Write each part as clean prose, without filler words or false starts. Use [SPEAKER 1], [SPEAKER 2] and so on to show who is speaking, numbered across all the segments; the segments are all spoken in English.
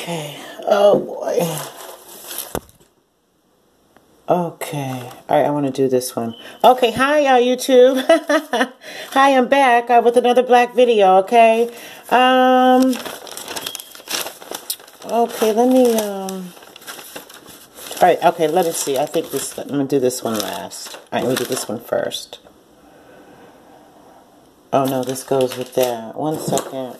[SPEAKER 1] Okay. Oh boy. Okay. All right, I want to do this one. Okay, hi YouTube. Hi, I'm back with another black video, okay? Okay, let me all right, okay, let me see. I think this I'm going to do this one last. All right, let me do this one first. Oh no, this goes with that. 1 second.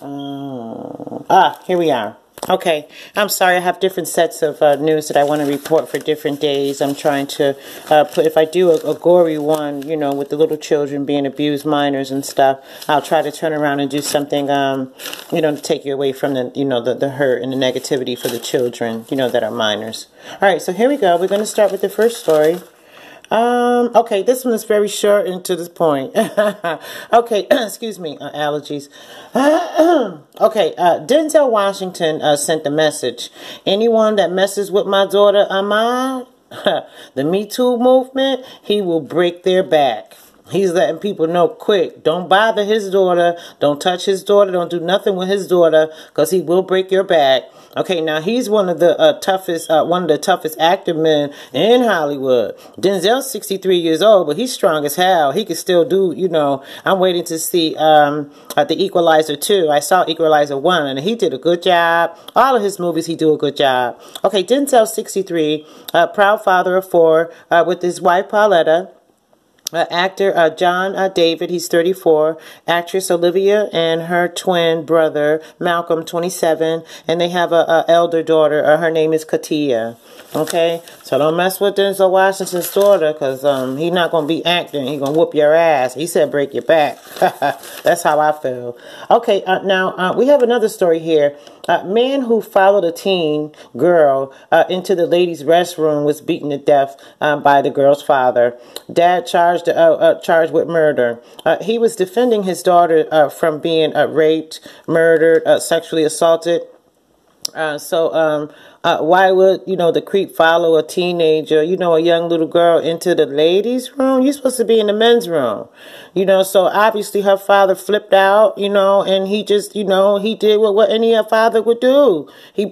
[SPEAKER 1] Here we are. Okay, I'm sorry, I have different sets of news that I want to report for different days. I'm trying to put, if I do a gory one, you know, with the little children being abused, minors and stuff, I'll try to turn around and do something, you know, to take you away from the, you know, the hurt and the negativity for the children, you know, that are minors. All right, so here we go. We're going to start with the first story. Okay, this one is very short and to the point. Okay, excuse me, allergies. Okay, Denzel Washington sent a message. Anyone that messes with my daughter Ahmad, the Me Too movement, he will break their back. He's letting people know quick. Don't bother his daughter. Don't touch his daughter. Don't do nothing with his daughter, because he will break your back. Okay, now he's one of the toughest active men in Hollywood. Denzel's 63 years old, but he's strong as hell. He can still do, you know. I'm waiting to see the Equalizer 2. I saw Equalizer 1, and he did a good job. All of his movies, he do a good job. Okay, Denzel's 63, proud father of 4, with his wife Pauletta. Actor John David, he's 34. Actress Olivia and her twin brother Malcolm, 27. And they have a elder daughter. Her name is Katia. Okay, so don't mess with Denzel Washington's daughter, because he's not going to be acting. He's going to whoop your ass. He said break your back. That's how I feel. Okay, now we have another story here. Man who followed a teen girl into the ladies' restroom was beaten to death by the girl's father. Dad charged with murder. He was defending his daughter from being raped, murdered, sexually assaulted. Why would, you know, the creep follow a teenager, you know, a young little girl into the ladies' room? You're supposed to be in the men's room, you know. So obviously her father flipped out, you know, and he just, you know, he did what any father would do. He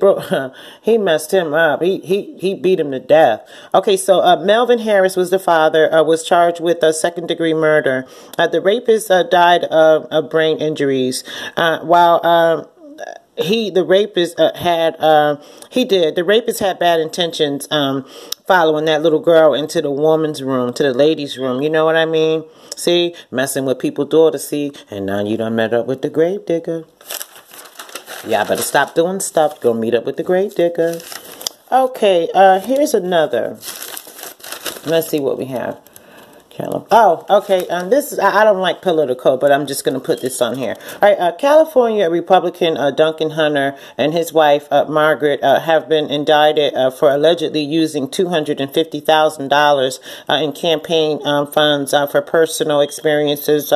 [SPEAKER 1] messed him up. He beat him to death. Okay, so Melvin Harris was the father, was charged with second-degree murder. The rapist died of brain injuries, while the rapist had bad intentions following that little girl into the woman's room, to the ladies' room. You know what I mean? See, messing with people's daughters, see, and now you done met up with the grave digger. Y'all better stop doing stuff. Go meet up with the grave digger. Okay, here's another. Let's see what we have. Oh, okay. This I don't like political, but I'm just going to put this on here. All right. California Republican Duncan Hunter and his wife Margaret have been indicted for allegedly using $250,000 in campaign funds for personal expenses.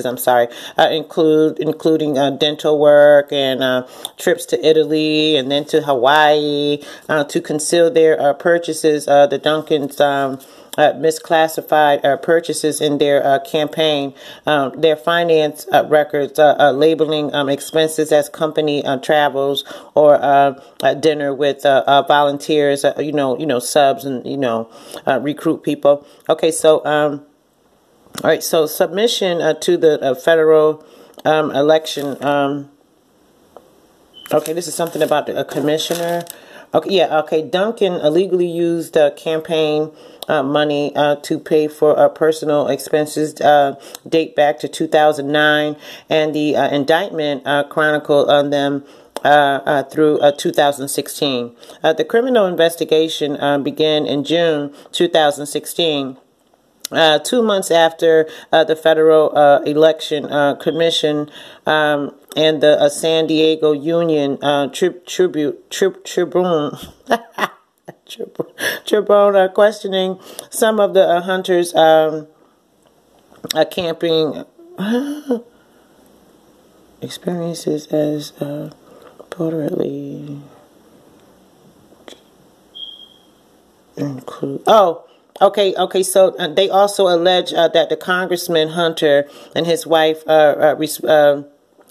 [SPEAKER 1] I'm sorry, including dental work and trips to Italy and then to Hawaii to conceal their purchases. The Duncans. Misclassified purchases in their campaign, their finance records labeling expenses as company travels or dinner with volunteers, you know, subs and, you know, recruit people. Okay, so, all right, so submission to the federal election. Okay, this is something about a commissioner. Okay, yeah, okay. Duncan illegally used campaign money to pay for personal expenses date back to 2009, and the indictment chronicled on them through 2016. The criminal investigation began in June 2016. 2 months after the Federal Election Commission and the San Diego Union Tribune are questioning some of the hunters camping experiences as reportedly include. Okay, so they also allege that the Congressman Hunter and his wife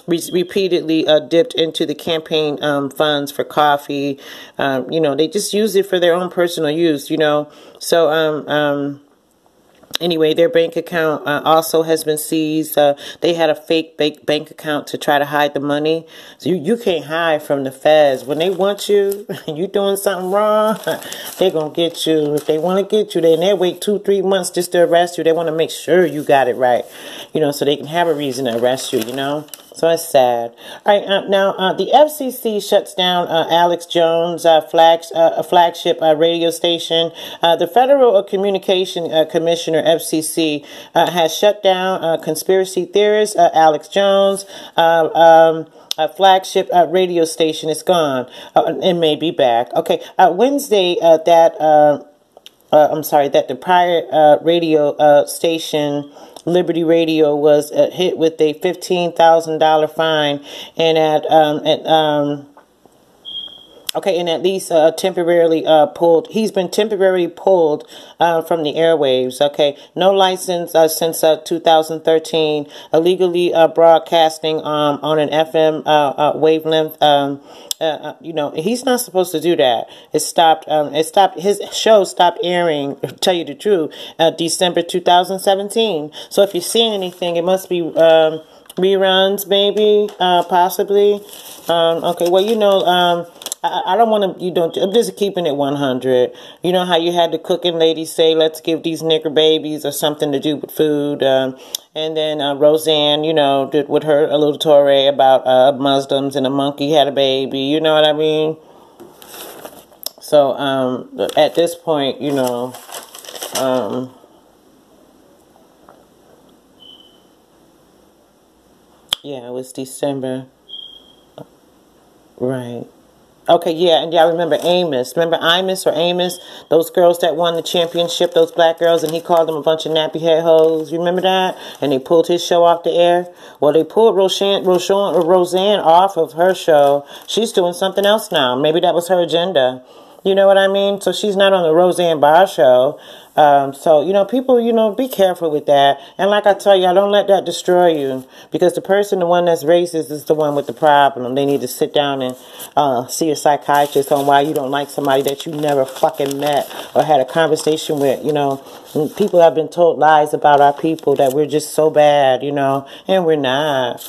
[SPEAKER 1] repeatedly dipped into the campaign funds for coffee. You know, they just use it for their own personal use, you know. So, anyway, their bank account also has been seized. They had a fake bank account to try to hide the money. So you can't hide from the feds. When they want you and you doing something wrong, they're going to get you. If they want to get you, then they wait 2-3 months just to arrest you. They want to make sure you got it right, you know, so they can have a reason to arrest you, you know. So it's sad. All right, now the FCC shuts down Alex Jones' flagship radio station. The Federal Communication Commissioner, FCC, has shut down conspiracy theorist Alex Jones. A flagship radio station is gone and may be back. Okay, Wednesday that the prior radio station, Liberty Radio, was hit with a $15,000 fine, and at least temporarily pulled. He's been temporarily pulled from the airwaves. Okay, no license since 2013. Illegally broadcasting on an FM wavelength. You know, he's not supposed to do that. It stopped. His show stopped airing, to tell you the truth, December 2017. So if you're seeing anything, it must be reruns, maybe, possibly. Okay, well, you know, I don't want to, I'm just keeping it 100. You know how you had the cooking lady say, let's give these nigger babies or something to do with food. And then Roseanne, you know, did with her a little story about Muslims and a monkey had a baby. You know what I mean? So at this point, you know, yeah, it was December. Right. Okay, yeah, and y'all remember Amos. Remember Imus or Amos? Those girls that won the championship, those black girls, and he called them a bunch of nappy head hoes. You remember that? And they pulled his show off the air. Well, they pulled Roseanne off of her show. She's doing something else now. Maybe that was her agenda. You know what I mean? So she's not on the Roseanne Barr show. So, you know, people, you know, be careful with that. And like I tell you, I don't let that destroy you. Because the one that's racist is the one with the problem. They need to sit down and see a psychiatrist on why you don't like somebody that you never fucking met or had a conversation with, you know. And people have been told lies about our people that we're just so bad, you know. And we're not.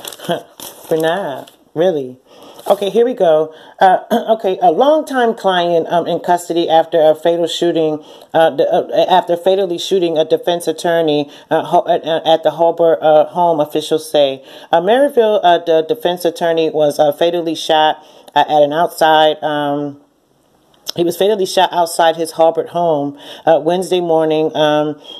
[SPEAKER 1] We're not. Really. Okay, here we go. Okay, a longtime client in custody after a fatal shooting, after fatally shooting a defense attorney at the Hobart home, officials say. Maryville, the defense attorney, was fatally shot at an outside. He was fatally shot outside his Hobart home Wednesday morning,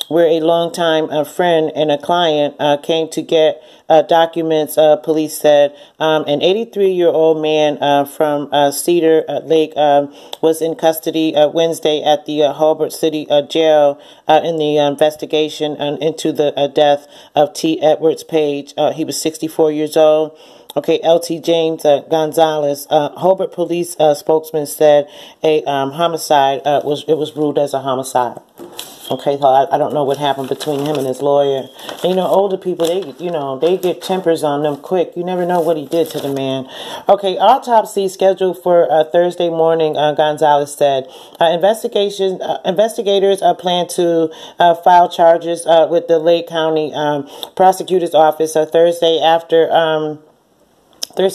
[SPEAKER 1] where a longtime friend and a client came to get documents, police said. An 83-year-old man from Cedar Lake was in custody Wednesday at the Hobart City Jail in the investigation into the death of T. Edwards Page. He was 64 years old. Okay, L.T. James Gonzalez, Hobart police spokesman said a homicide was ruled as a homicide. Okay, so I don't know what happened between him and his lawyer. And, you know, older people, they get tempers on them quick. You never know what he did to the man. Okay, autopsy scheduled for Thursday morning, Gonzalez said. Investigators plan to file charges with the Lake County Prosecutor's Office Thursday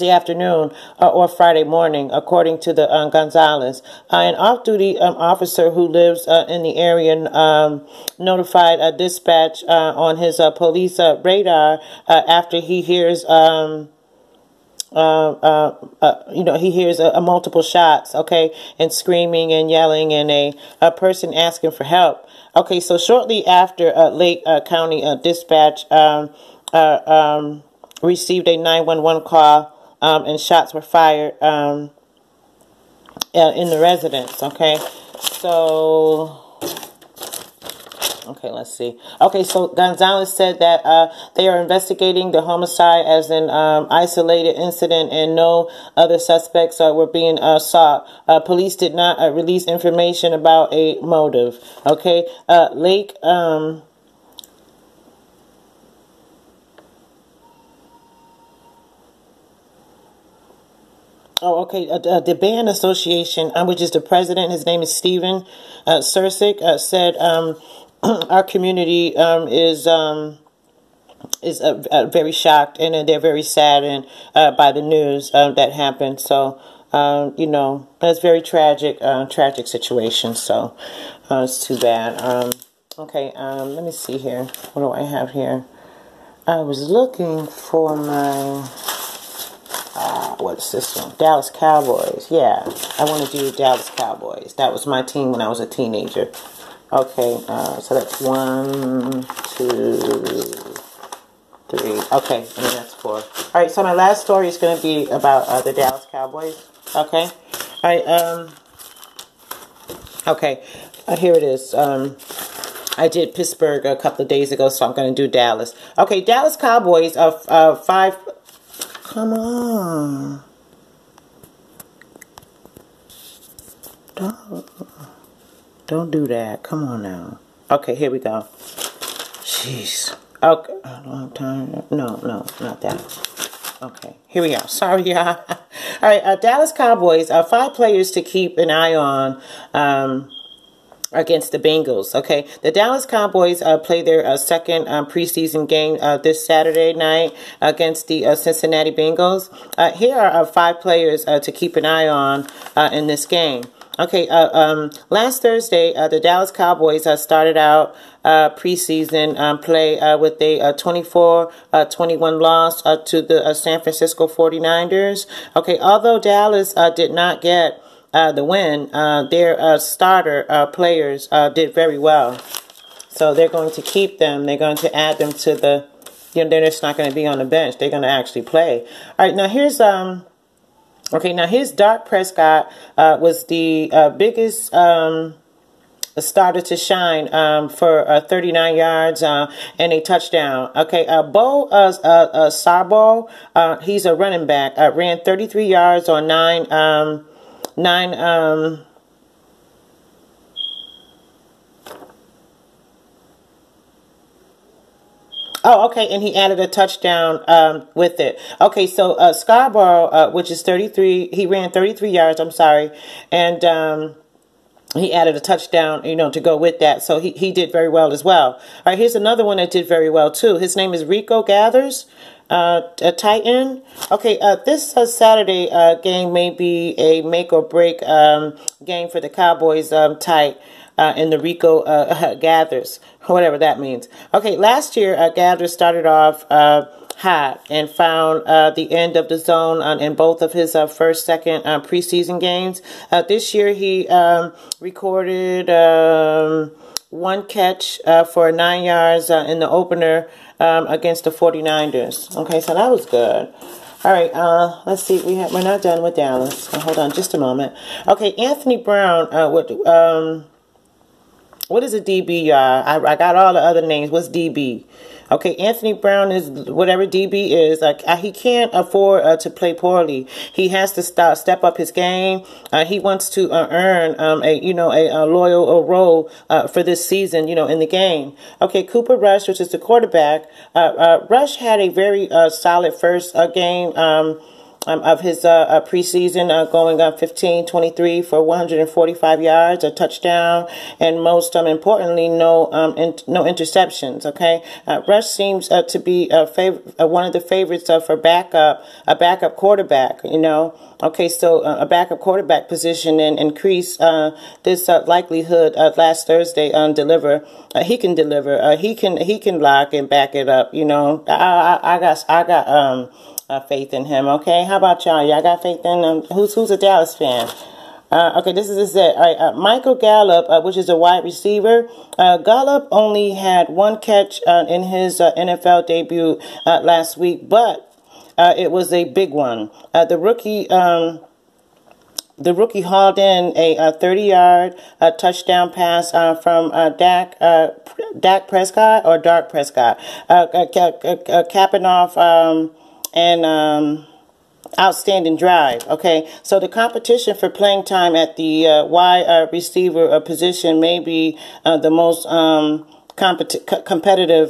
[SPEAKER 1] afternoon or Friday morning, according to the Gonzalez. An off-duty officer who lives in the area notified dispatch on his police radar after he hears he hears multiple shots, okay, and screaming and yelling, and a person asking for help. Okay, so shortly after Lake County dispatch received a 911 call, and shots were fired in the residence. Okay, so okay, let's see. Okay, so Gonzalez said that they are investigating the homicide as an isolated incident, and no other suspects were being sought. Police did not release information about a motive. Okay, Lake. Oh, okay. The Band Association, which is the president, his name is Stephen Sursick, said our community is very shocked, and they're very saddened by the news that happened. So, you know, that's very tragic, tragic situation. So, it's too bad. Okay, let me see here. What do I have here? I was looking for my, what's this one? Dallas Cowboys. Yeah, I want to do Dallas Cowboys. That was my team when I was a teenager. Okay, so that's 1, 2, 3. Okay, and then that's 4. All right, so my last story is going to be about the Dallas Cowboys. Okay, all right. Okay, here it is. I did Pittsburgh a couple of days ago, so I'm going to do Dallas. Okay, Dallas Cowboys are 5. Come on. Don't do that. Come on now. Okay, here we go. Jeez. Okay. I don't have time. No, not that. Okay, here we go. Sorry, y'all. All right, Dallas Cowboys are 5 players to keep an eye on against the Bengals. Okay, the Dallas Cowboys play their second preseason game this Saturday night against the Cincinnati Bengals. Here are 5 players to keep an eye on in this game. Okay, last Thursday, the Dallas Cowboys started out preseason play with a 24-21 loss to the San Francisco 49ers. Okay, although Dallas did not get the win, their starter players did very well. So they're going to keep them. They're going to add them to the, you know, they're just not going to be on the bench. They're going to actually play. All right, now here's okay, now here's Dak Prescott was the biggest starter to shine for 39 yards and a touchdown. Okay, Bo Sarbo, he's a running back, ran 33 yards on 9 Oh, okay, and he added a touchdown with it. Okay, so Scarborough, which is 33, he ran 33 yards, I'm sorry, and he added a touchdown, you know, to go with that. So he did very well as well. All right, here's another one that did very well, too. His name is Rico Gathers, a tight end. Okay, this Saturday game may be a make or break game for the Cowboys tight in the Rico Gathers, whatever that means. Okay, last year Gathers started off hot and found the end of the zone in both of his first, second preseason games. This year he recorded 1 catch for 9 yards in the opener against the 49ers. Okay, so that was good. All right, let's see. We're not done with Dallas. Hold on just a moment. Okay, Anthony Brown, what is a DB, y'all? I got all the other names. What's DB? Okay, Anthony Brown is whatever DB is. He can't afford to play poorly. He has to step up his game. He wants to earn a loyal role for this season, you know, in the game. Okay, Cooper Rush, which is the quarterback. Rush had a very solid first game. Of his preseason, going 15-23 for 145 yards, a touchdown, and most importantly, no interceptions. Okay, Rush seems to be one of the favorites for a backup quarterback. You know, okay, so a backup quarterback position and increase this likelihood. Last Thursday, he can deliver. He can lock and back it up. You know, I got faith in him. Okay, how about y'all? Y'all got faith in him? Who's a Dallas fan? Okay, this is it. All right, Michael Gallup, which is a wide receiver. Gallup only had 1 catch in his NFL debut last week, but it was a big one. The rookie hauled in a 30-yard touchdown pass from Dak Prescott or Dark Prescott, capping off and outstanding drive. Okay, so the competition for playing time at the wide receiver position may be the most competitive,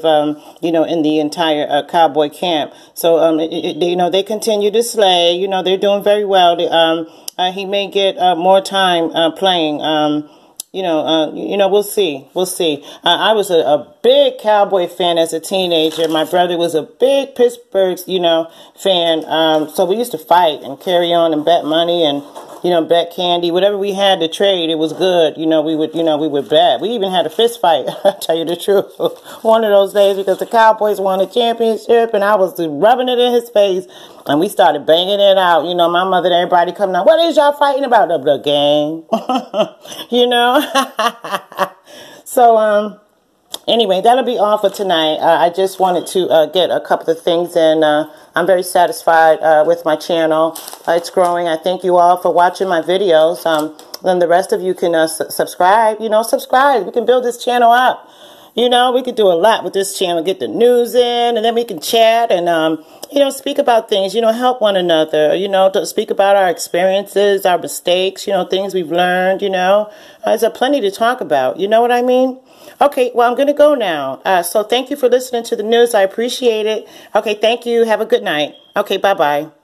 [SPEAKER 1] you know, in the entire Cowboy camp. So, you know, they continue to slay. You know, they're doing very well. He may get more time playing. You know, we'll see. We'll see. I was a big Cowboy fan as a teenager. My brother was a big Pittsburgh, you know, fan. So we used to fight and carry on and bet money and, you know, bet candy. Whatever we had to trade, it was good. You know, we would bet. We even had a fist fight, I'll tell you the truth. One of those days because the Cowboys won a championship and I was rubbing it in his face. And we started banging it out. You know, my mother and everybody coming out. What is y'all fighting about? The game. You know? So, anyway, that'll be all for tonight. I just wanted to get a couple of things in. I'm very satisfied with my channel. It's growing. I thank you all for watching my videos. Then the rest of you can subscribe. You know, subscribe. We can build this channel up. You know, we could do a lot with this channel. Get the news in, and then we can chat and, you know, speak about things. You know, help one another. You know, to speak about our experiences, our mistakes, you know, things we've learned, you know. There's plenty to talk about. You know what I mean? Okay, well, I'm going to go now. So thank you for listening to the news. I appreciate it. Okay, thank you. Have a good night. Okay, bye-bye.